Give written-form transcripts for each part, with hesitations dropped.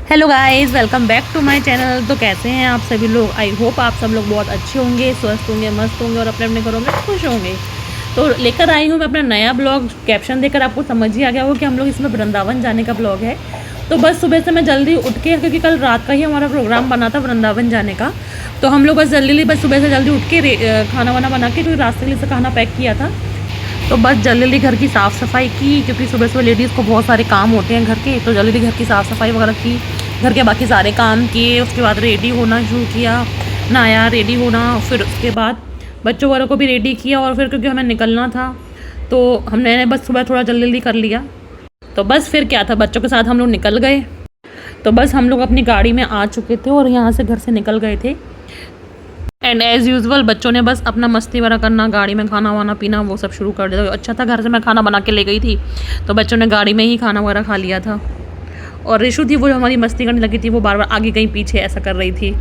Hello guys, welcome back to my channel. तो कैसे हैं आप सभी लोग? आई होप आप सब लोग बहुत अच्छे होंगे, स्वस्थ होंगे, मस्त होंगे और अपने अपने घरों में खुश होंगे। तो लेकर आई हूँ मैं अपना नया ब्लॉग। कैप्शन देकर आपको समझ ही आ गया होगा कि हम लोग इसमें वृंदावन जाने का ब्लॉग है। तो बस सुबह से मैं जल्दी उठ के, क्योंकि कल रात का ही हमारा प्रोग्राम बना था वृंदावन जाने का, तो हम लोग बस सुबह से जल्दी उठ के खाना वाना बना के, क्योंकि रास्ते के लिए से खाना पैक किया था, तो बस जल्दी घर की साफ़ सफाई की, क्योंकि सुबह सुबह लेडीज़ को बहुत सारे काम होते हैं घर के। तो जल्दी घर की साफ़ सफाई वगैरह की, घर के बाकी सारे काम किए। उसके बाद रेडी होना शुरू किया, नहाया, रेडी होना। फिर उसके बाद बच्चों वालों को भी रेडी किया, और फिर क्योंकि हमें निकलना था तो हमने बस सुबह थोड़ा जल्दी कर लिया। तो बस फिर क्या था, बच्चों के साथ हम लोग निकल गए। तो बस हम लोग अपनी गाड़ी में आ चुके थे और यहाँ से घर से निकल गए थे। एंड एज़ यूज़ुअल बच्चों ने बस अपना मस्ती वगैरह करना, गाड़ी में खाना वाना पीना वो सब शुरू कर दिया। अच्छा था घर से मैं खाना बना के ले गई थी, तो बच्चों ने गाड़ी में ही खाना वगैरह खा लिया था। और रिशु थी, वो हमारी मस्ती करने लगी थी, वो बार बार आगे कहीं पीछे ऐसा कर रही थी।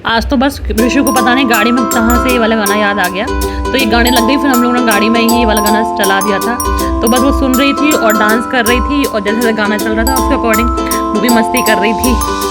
आज तो बस ऋषि को पता नहीं गाड़ी में कहाँ से ये वाला गाना याद आ गया, तो ये गाने लग गई। फिर हम लोगों ने गाड़ी में ही ये वाला गाना चला दिया था, तो बस वो सुन रही थी और डांस कर रही थी, और जैसे गाना चल रहा था उसके अकॉर्डिंग वो भी मस्ती कर रही थी।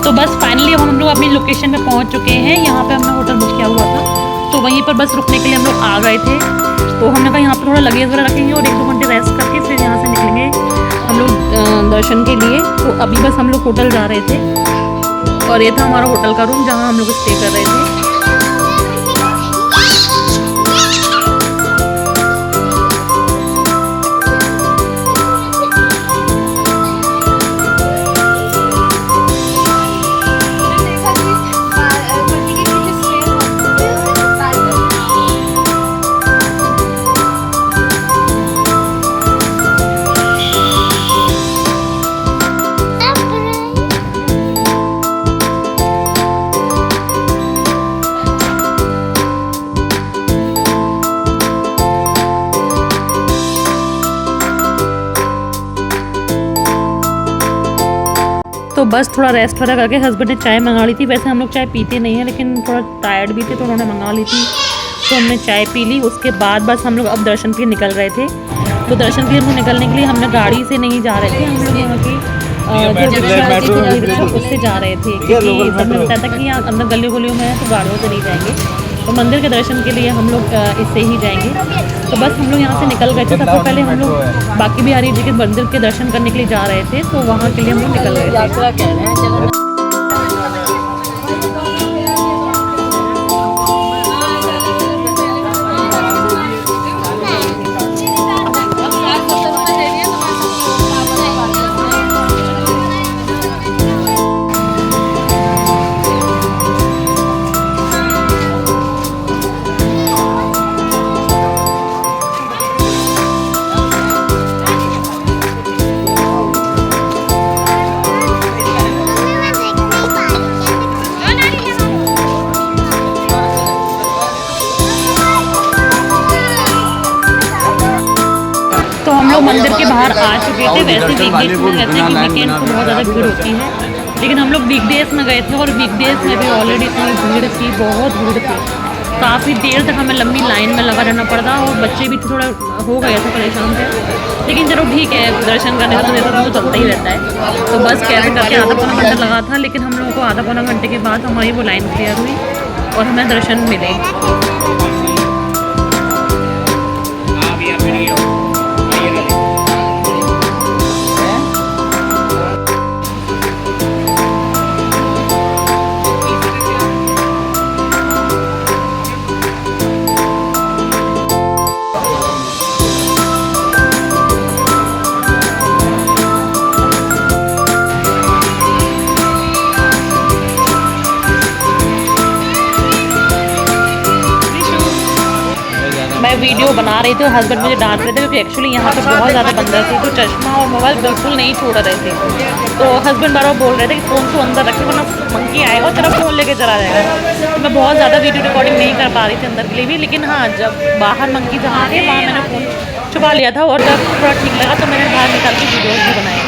तो बस फाइनली हम लोग अपनी लोकेशन पे पहुंच चुके हैं। यहाँ पे हमने होटल बुक किया हुआ था, तो वहीं पर बस रुकने के लिए हम लोग आ गए थे। तो हमने कहा यहाँ पर थोड़ा लगेज वगैरह रखेंगे और 1-2 घंटे रेस्ट करके फिर यहाँ से निकलेंगे हम लोग दर्शन के लिए। तो अभी बस हम लोग होटल जा रहे थे, और ये था हमारा होटल का रूम जहाँ हम लोग स्टे कर रहे थे। तो बस थोड़ा रेस्ट वगैरह करके हस्बैंड ने चाय मंगा ली थी। वैसे हम लोग चाय पीते नहीं हैं, लेकिन थोड़ा टायर्ड भी थे तो उन्होंने मंगा ली थी, तो हमने चाय पी ली। उसके बाद बस हम लोग अब दर्शन के लिए निकल रहे थे। तो दर्शन के लिए निकलने के लिए हमने गाड़ी से नहीं जा रहे थे, हम लोग यहाँ के उससे जा रहे थे, क्योंकि सबने बताया था कि यहाँ अंदर गलियों में है तो गाड़ियों से नहीं जाएंगे। तो मंदिर के दर्शन के लिए हम लोग इससे ही जाएंगे। तो बस हम लोग यहाँ से निकल गए थे। सबसे पहले हम लोग बाकी बिहारी जी के मंदिर के दर्शन करने के लिए जा रहे थे, तो वहाँ के लिए हम लोग निकल गए थे। तो हम लोग मंदिर के बाहर आ चुके थे। वैसे वीकडेज में रहते हैं कि वीकेंड को बहुत ज़्यादा भीड़ होती है, लेकिन हम लोग वीकडेज में गए थे और वीकडेज में भी ऑलरेडी इतनी भीड़ थी, बहुत भीड़ थी। काफ़ी देर तक हमें लंबी लाइन में लगा रहना पड़ा और बच्चे भी थोड़ा हो गए थे, परेशान थे। लेकिन चलो ठीक है, दर्शन करने का तो जैसा तो चलता ही रहता है। तो बस कैसे करके आधा पौना घंटा लगा था, लेकिन हम लोगों को आधा पौना घंटे के बाद हमारी वो लाइन क्लियर हुई और हमें दर्शन मिले। मैं वीडियो बना रही थी और हस्बैंड मुझे डांट रहे थे, क्योंकि एक्चुअली यहाँ पे बहुत ज़्यादा बंदर थे, तो चश्मा और मोबाइल बिल्कुल नहीं छोड़ रहे थे। तो हस्बैंड बार बार बोल रहे थे कि फ़ोन को अंदर रखे, वरना मंकी आएगा और तेरा फ़ोन लेके चला जाएगा। तो मैं बहुत ज़्यादा वीडियो रिकॉर्डिंग नहीं कर पा रही थी अंदर के लिए भी, लेकिन हाँ, जब बाहर मंकी जहाँ थे वहाँ मैंने फ़ोन छुपा लिया था और जब थोड़ा ठीक लगा तो मैंने बाहर निकाल के वीडियोज़ भी बनाए।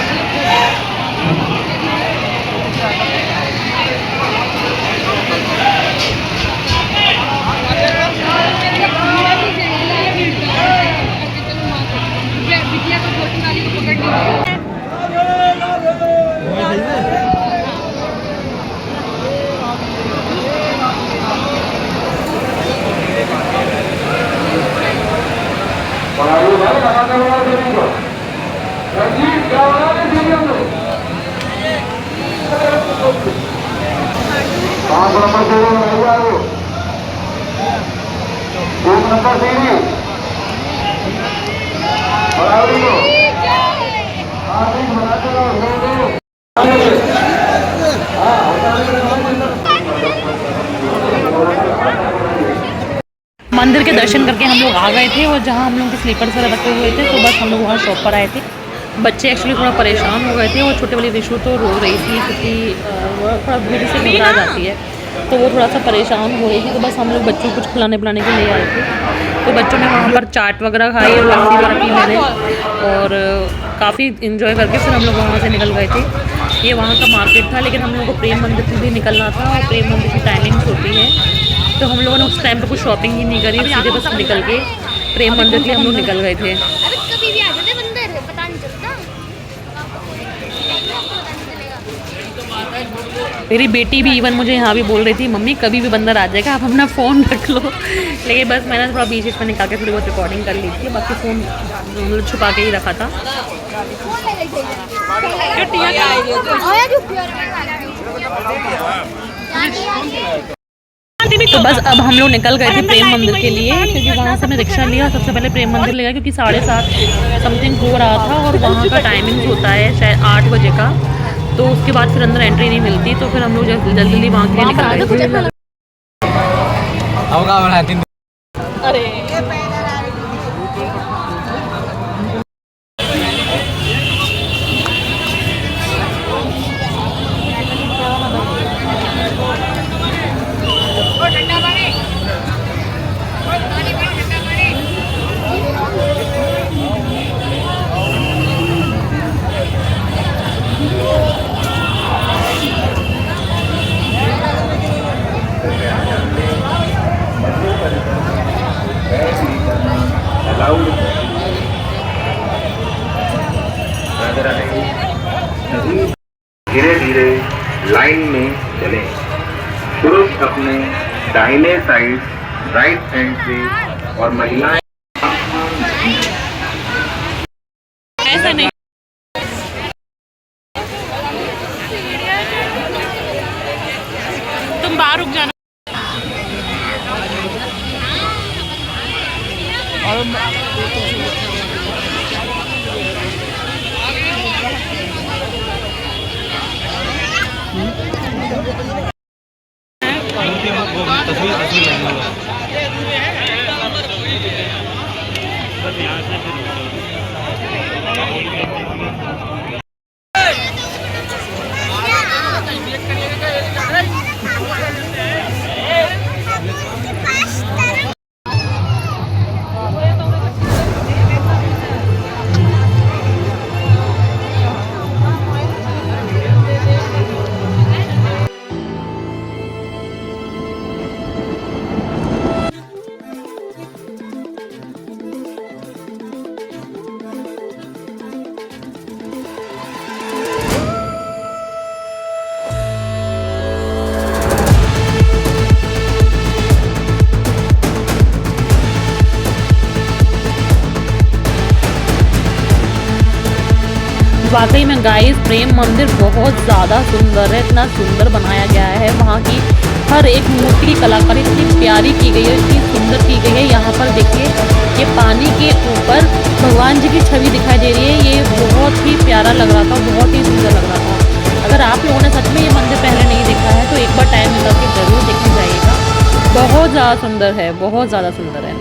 मंदिर के दर्शन करके हम लोग आ गए थे और जहाँ हम लोग के स्लीपर्स वगैरह रखे हुए थे, तो बस हम लोग वहाँ शॉप पर आए थे। बच्चे एक्चुअली थोड़ा परेशान हो गए थे और छोटे वाली रिशु तो रो रही थी, क्योंकि वो थोड़ा भीड़ से घबरा जाती है, तो वो थोड़ा सा परेशान हो रही थी। तो बस हम लोग बच्चों को कुछ खिलाने पिलाने के लिए आए थे। तो बच्चों ने वहाँ पर चाट वगैरह खाई और लस्सी वगैरह पी मैंने, और काफ़ी इन्जॉय करके फिर हम लोग वहाँ से निकल गए थे। ये वहाँ का मार्केट था, लेकिन हम लोग को प्रेम मंदिर से भी निकलना था और प्रेम मंदिर की टाइमिंग्स होती है, तो हम लोगों ने उस टाइम पर कुछ शॉपिंग ही नहीं करी, सीधे बस निकल के प्रेम मंदिर के लिए हम लोग निकल गए थे। मेरी बेटी भी इवन मुझे यहाँ भी बोल रही थी, मम्मी कभी भी बंदर आ जाएगा, आप अपना फ़ोन रख लो। लेकिन बस मैंने थोड़ा बीच में निकाल के थोड़ी बहुत रिकॉर्डिंग कर ली थी, बाकी फ़ोन छुपा के ही रखा था। तो बस अब हम लोग निकल गए थे प्रेम मंदिर के लिए, क्योंकि वहाँ से मैं रिक्शा लिया। सबसे पहले प्रेम मंदिर ले गया, क्योंकि 7:30 समथिंग हो रहा था और वहाँ का टाइमिंग होता है शायद 8 बजे का, तो उसके बाद फिर अंदर एंट्री नहीं मिलती, तो फिर हम लोग जल्दी वहाँ के लिए निकल गए। अरे धीरे धीरे लाइन में चलें। पुरुष अपने दाहिने साइड राइट साइड से और महिलाएं ऐसा नहीं। तुम बाहर रुक जाना। वाकई में गाइस प्रेम मंदिर बहुत ज़्यादा सुंदर है, इतना सुंदर बनाया गया है। वहाँ की हर एक मूर्ति की कलाकारी इतनी प्यारी की गई है, इतनी सुंदर की गई है। यहाँ पर देखिए ये पानी के ऊपर भगवान जी की छवि दिखाई दे रही है। ये बहुत ही प्यारा लग रहा था, बहुत ही सुंदर लग रहा था। अगर आप लोगों ने सच में ये मंदिर पहले नहीं देखा है तो एक बार टाइम निकाल के ज़रूर देखने जाइएगा। बहुत ज़्यादा सुंदर है, बहुत ज़्यादा सुंदर है।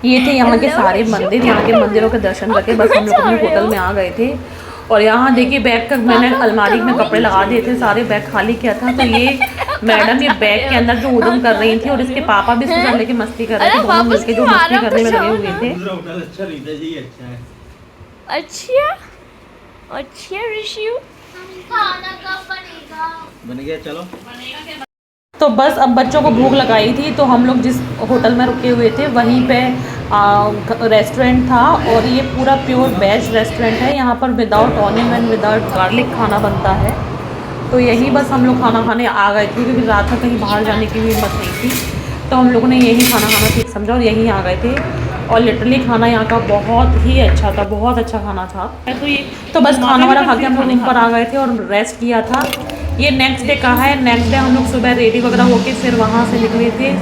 ये थे यहाँ के सारे मंदिर, यहाँ के मंदिरों के दर्शन करके बस हम लोग अपने होटल में आ गए थे। और यहाँ देखिए बैग का मैंने अलमारी में कपड़े लगा दिए थे, सारे बैग खाली किया था। तो ये मैडम ये बैग के अंदर जो उधम कर रही थी और इसके पापा भी इसके साथ लेके मस्ती कर रहे थे, दोनों मिलके जो मस्ती करने में लगे हुए थे। अच्छा ऋषि खाना कब बनेगा? बन गया, चलो। तो बस अब बच्चों को भूख लगाई थी तो हम लोग जिस होटल में रुके हुए थे वहीं पे रेस्टोरेंट था। और ये पूरा प्योर वेज रेस्टोरेंट है। यहाँ पर without onion and without garlic खाना बनता है। तो यही बस हम लोग खाना खाने आ गए थे क्योंकि रात में कहीं बाहर जाने की भी हिम्मत नहीं थी। तो हम लोगों ने यही खाना खाना ठीक समझा और यहीं आ गए थे। और लिटरली खाना यहाँ का बहुत ही अच्छा था, बहुत अच्छा खाना था। तो बस खाना वाला खा के हम लोग रूम पर आ गए थे और रेस्ट किया था। ये नेक्स्ट डे का है। नेक्स्ट डे हम लोग सुबह रेडी वगैरह होके फिर वहाँ से निकले थे।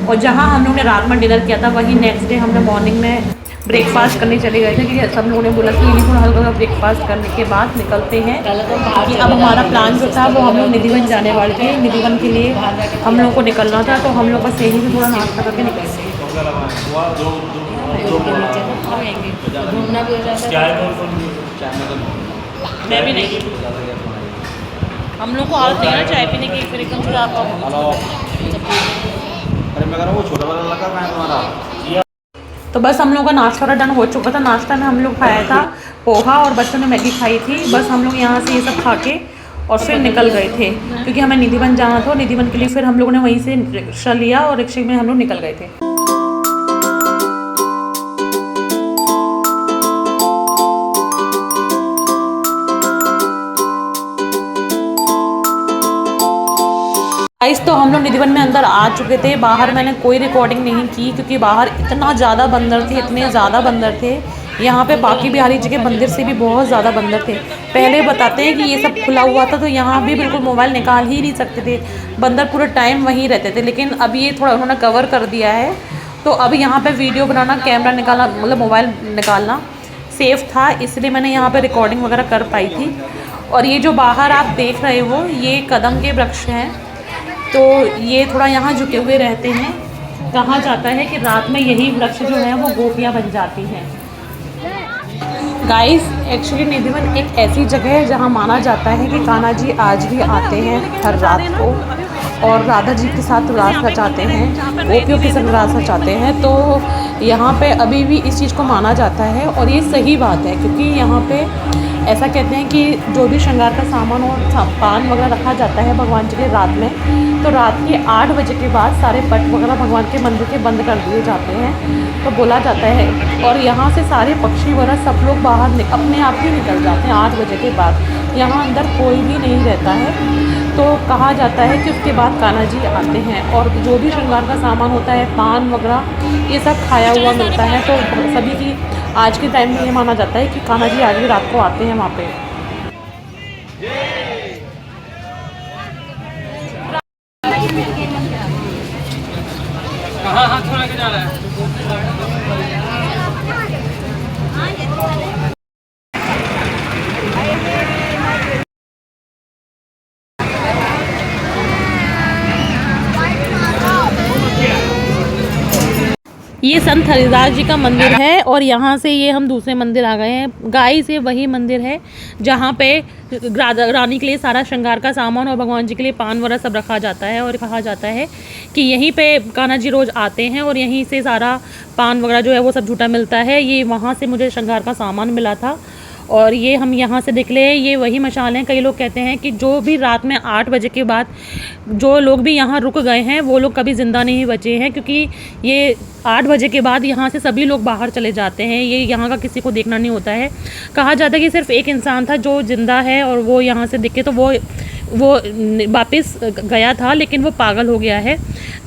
और जहाँ हम लोग ने रात में डिनर किया था वहीं नेक्स्ट डे हमने मॉर्निंग में ब्रेकफास्ट करने चले गए थे क्योंकि सब लोगों ने बोला कि इन्हीं थोड़ा हल्का हल्का ब्रेकफास्ट करने के बाद निकलते हैं। कि अब हमारा प्लान जो था वो हम लोग निधिवन जाने वाले थे। निधिवन के लिए हम लोग को निकलना था तो हम लोग बस यहीं से थोड़ा नाश्ता करके निकले थे। मैं भी नहीं, हम लोग को आदत नहीं है चाय पीने की, फिर एकदम से आप अरे मैं कह रहा हूँ वो छोटा वाला लगा मैं तुम्हारा। तो बस हम लोग का नाश्ता वाला डन हो चुका था। नाश्ता में हम लोग खाया था पोहा और बच्चों ने मैगी खाई थी। बस हम लोग यहाँ से ये सब खा के और फिर निकल गए थे क्योंकि हमें निधिवन जाना था। निधिवन के लिए फिर हम लोगों ने वहीं से रिक्शा लिया और रिक्शे में हम लोग निकल गए थे। गाइस तो हम लोग निधिवन में अंदर आ चुके थे। बाहर मैंने कोई रिकॉर्डिंग नहीं की क्योंकि बाहर इतना ज़्यादा बंदर थे, इतने ज़्यादा बंदर थे यहाँ पे बांके बिहारी जी के मंदिर से भी बहुत ज़्यादा बंदर थे। पहले बताते हैं कि ये सब खुला हुआ था तो यहाँ भी बिल्कुल मोबाइल निकाल ही नहीं सकते थे, बंदर पूरा टाइम वहीं रहते थे। लेकिन अब ये थोड़ा उन्होंने कवर कर दिया है, तो अब यहाँ पे वीडियो बनाना, कैमरा निकालना, मतलब मोबाइल निकालना सेफ़ था, इसलिए मैंने यहाँ पे रिकॉर्डिंग वगैरह कर पाई थी। और ये जो बाहर आप देख रहे हो ये कदम के वृक्ष हैं, तो ये थोड़ा यहाँ झुके हुए रहते हैं। कहा जाता है कि रात में यही वृक्ष जो है वो गोपियाँ बन जाती हैं। गाइस एक्चुअली निधिवन एक ऐसी जगह है जहाँ माना जाता है कि कान्हा जी आज भी आते हैं हर रात को और राधा जी के साथ रास रचाते हैं, गोपियों के संग रास रचाते हैं। तो यहाँ पे अभी भी इस चीज़ को माना जाता है और ये सही बात है, क्योंकि यहाँ पे ऐसा कहते हैं कि जो भी श्रृंगार का सामान और पान वगैरह रखा जाता है भगवान जी के रात में, तो रात के 8 बजे के बाद सारे पट वगैरह भगवान के मंदिर के बंद कर दिए जाते हैं, तो बोला जाता है। और यहाँ से सारे पक्षी वगैरह सब लोग बाहर अपने आप ही निकल जाते हैं 8 बजे के बाद, यहाँ अंदर कोई भी नहीं रहता है। तो कहा जाता है कि उसके बाद कान्हा जी आते हैं और जो भी श्रृंगार का सामान होता है, पान वगैरह, ये सब खाया हुआ मिलता है। तो सभी की आज के टाइम में ये माना जाता है कि कान्हा जी आज भी रात को आते हैं वहाँ पे। कहाँ हाथ छोड़ा के जा रहा है? ये संत हरिदास जी का मंदिर है और यहाँ से ये हम दूसरे मंदिर आ गए हैं। गाइस ये वही मंदिर है जहाँ पे रानी के लिए सारा श्रृंगार का सामान और भगवान जी के लिए पान वगैरह सब रखा जाता है। और कहा जाता है कि यहीं पे कान्हा जी रोज़ आते हैं और यहीं से सारा पान वगैरह जो है वो सब झूठा मिलता है। ये वहाँ से मुझे श्रृंगार का सामान मिला था और ये हम यहाँ से निकले, ये वही मशाल हैं। कई लोग कहते हैं कि जो भी रात में 8 बजे के बाद जो लोग भी यहाँ रुक गए हैं वो लोग कभी ज़िंदा नहीं बचे हैं, क्योंकि ये 8 बजे के बाद यहाँ से सभी लोग बाहर चले जाते हैं, ये यहाँ का किसी को देखना नहीं होता है। कहा जाता है कि सिर्फ एक इंसान था जो ज़िंदा है और वो यहाँ से दिखे, तो वो वापस गया था लेकिन वो पागल हो गया है।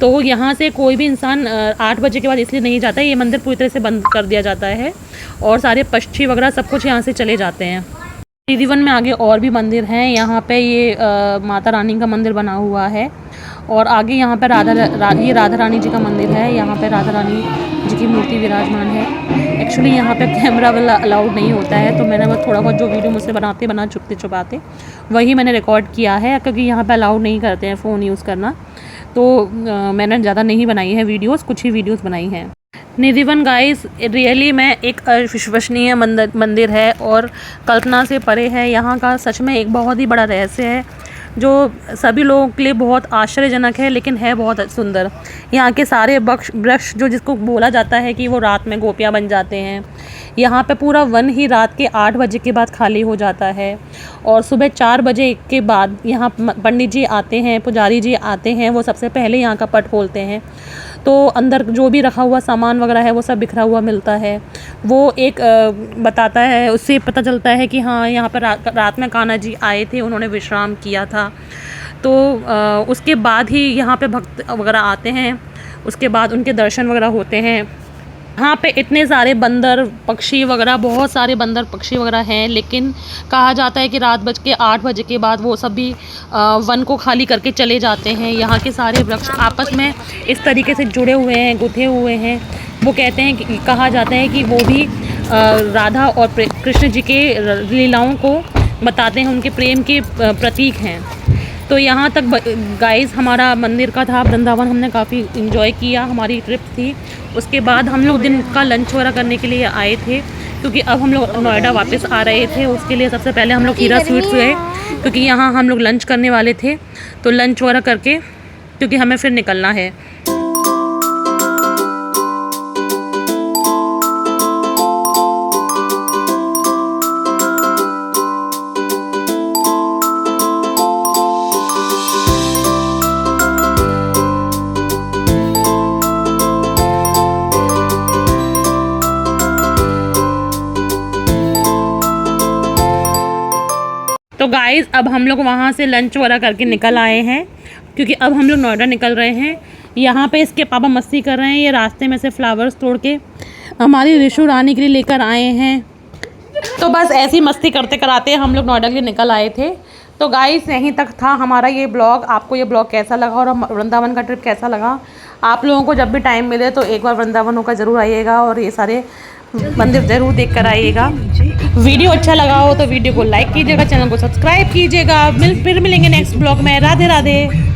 तो यहाँ से कोई भी इंसान 8 बजे के बाद इसलिए नहीं जाता है, ये मंदिर पूरी तरह से बंद कर दिया जाता है और सारे पक्षी वगैरह सब कुछ यहाँ से चले जाते हैं। रिधिवन में आगे और भी मंदिर हैं, यहाँ पे ये माता रानी का मंदिर बना हुआ है और आगे यहाँ पे ये राधा रानी जी का मंदिर है। यहाँ पे राधा रानी जी की मूर्ति विराजमान है। एक्चुअली यहाँ पे कैमरा वाला अलाउड नहीं होता है, तो मैंने बस थोड़ा बहुत जो वीडियो मुझसे बना छुपते छुपाते वही मैंने रिकॉर्ड किया है, क्योंकि यहाँ पे अलाउड नहीं करते हैं फ़ोन यूज़ करना। तो मैंने ज़्यादा नहीं बनाई है वीडियोज़, कुछ ही वीडियोज़ बनाई हैं। निधिवन गाइस रियली में एक अविश्वसनीय मंदिर है और कल्पना से परे है। यहाँ का सच में एक बहुत ही बड़ा रहस्य है जो सभी लोगों के लिए बहुत आश्चर्यजनक है, लेकिन है बहुत सुंदर। यहाँ के सारे वृक्ष जो जिसको बोला जाता है कि वो रात में गोपियाँ बन जाते हैं, यहाँ पे पूरा वन ही रात के 8 बजे के बाद खाली हो जाता है और सुबह 4 बजे के बाद यहाँ पंडित जी आते हैं, पुजारी जी आते हैं, वो सबसे पहले यहाँ का पट खोलते हैं। तो अंदर जो भी रखा हुआ सामान वगैरह है वो सब बिखरा हुआ मिलता है। वो एक बताता है, उससे पता चलता है कि हाँ यहाँ पर रात में कान्हा जी आए थे, उन्होंने विश्राम किया था। तो उसके बाद ही यहाँ पे भक्त वगैरह आते हैं, उसके बाद उनके दर्शन वगैरह होते हैं। यहाँ पे इतने सारे बंदर पक्षी वगैरह, बहुत सारे बंदर पक्षी वगैरह हैं, लेकिन कहा जाता है कि रात 8 बजे के बाद वो सब भी वन को खाली करके चले जाते हैं। यहाँ के सारे वृक्ष आपस में इस तरीके से जुड़े हुए हैं, गुथे हुए हैं। वो कहते हैं कि कहा जाता है कि वो भी राधा और कृष्ण जी के लीलाओं को बताते हैं, उनके प्रेम के प्रतीक हैं। तो यहाँ तक गाइस हमारा मंदिर का था वृंदावन, हमने काफ़ी इन्जॉय किया, हमारी ट्रिप थी। उसके बाद हम लोग दिन का लंच वगैरह करने के लिए आए थे, क्योंकि अब हम लोग नोएडा वापस आ रहे थे। उसके लिए सबसे पहले हम लोग हीरा स्वीट्स गए, क्योंकि यहाँ हम लोग लंच करने वाले थे। तो लंच वगैरह करके, क्योंकि हमें फिर निकलना है। तो गाइज़ अब हम लोग वहाँ से लंच वगैरह करके निकल आए हैं, क्योंकि अब हम लोग नोएडा निकल रहे हैं। यहाँ पे इसके पापा मस्ती कर रहे हैं, ये रास्ते में से फ्लावर्स तोड़ के हमारी रिशु रानी के लिए लेकर आए हैं। तो बस ऐसी मस्ती करते कराते हम लोग नोएडा के लिए निकल आए थे। तो गाइस यहीं तक था हमारा ये ब्लॉग। आपको ये ब्लॉग कैसा लगा और वृंदावन का ट्रिप कैसा लगा? आप लोगों को जब भी टाइम मिले तो एक बार वृंदावन होकर ज़रूर आइएगा और ये सारे मंदिर ज़रूर देख कर आइएगा। वीडियो अच्छा लगा हो तो वीडियो को लाइक कीजिएगा, चैनल को सब्सक्राइब कीजिएगा। फिर मिलेंगे नेक्स्ट ब्लॉग में। राधे राधे।